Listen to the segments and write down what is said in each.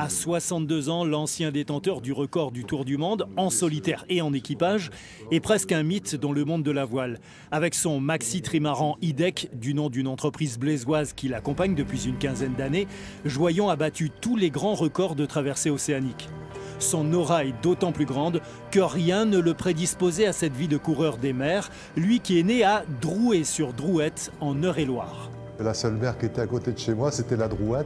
À 62 ans, l'ancien détenteur du record du Tour du Monde, en solitaire et en équipage, est presque un mythe dans le monde de la voile. Avec son maxi trimaran IDEC, du nom d'une entreprise blésoise qui l'accompagne depuis une quinzaine d'années, Joyon a battu tous les grands records de traversée océanique. Son aura est d'autant plus grande que rien ne le prédisposait à cette vie de coureur des mers, lui qui est né à Drouet-sur-Drouette, en Eure-et-Loir. La seule mer qui était à côté de chez moi, c'était la Drouette.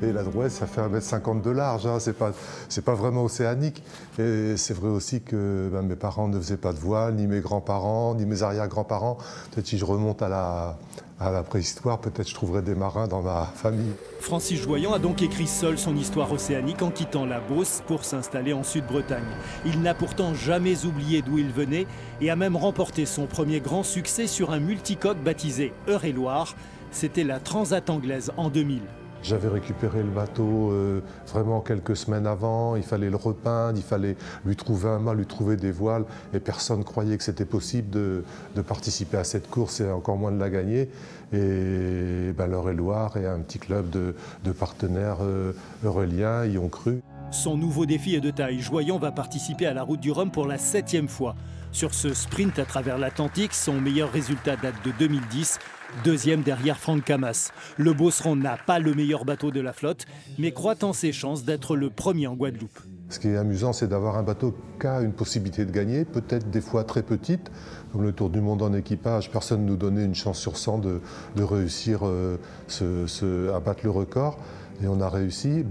Et la Drouette, ça fait 1,50 m de large, hein. C'est pas vraiment océanique. Et c'est vrai aussi que mes parents ne faisaient pas de voile, ni mes grands-parents, ni mes arrière-grands-parents. Peut-être si je remonte à la préhistoire, peut-être je trouverai des marins dans ma famille. Francis Joyon a donc écrit seul son histoire océanique en quittant la Beauce pour s'installer en Sud-Bretagne. Il n'a pourtant jamais oublié d'où il venait et a même remporté son premier grand succès sur un multicoque baptisé Eure-et-Loir. C'était la Transat anglaise en 2000. J'avais récupéré le bateau vraiment quelques semaines avant, il fallait le repeindre, il fallait lui trouver un mât, lui trouver des voiles et personne ne croyait que c'était possible de participer à cette course et encore moins de la gagner. Et l'Eure-et-Loir et un petit club de partenaires euréliens y ont cru. Son nouveau défi est de taille. Joyon va participer à la Route du Rhum pour la 7e fois. Sur ce sprint à travers l'Atlantique, son meilleur résultat date de 2010, deuxième derrière Franck Camas. Le Beauceron n'a pas le meilleur bateau de la flotte, mais croit en ses chances d'être le premier en Guadeloupe. Ce qui est amusant, c'est d'avoir un bateau qui a une possibilité de gagner, peut-être des fois très petite. Comme le Tour du Monde en équipage, personne ne nous donnait une chance sur 100 de réussir à battre le record. Et on a réussi.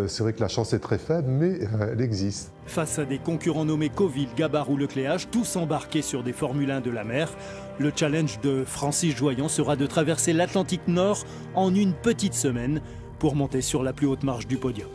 C'est vrai que la chance est très faible, mais elle existe. Face à des concurrents nommés Coville, Gabar ou Lecléache, tous embarqués sur des Formule 1 de la mer, le challenge de Francis Joyon sera de traverser l'Atlantique Nord en une petite semaine pour monter sur la plus haute marche du podium.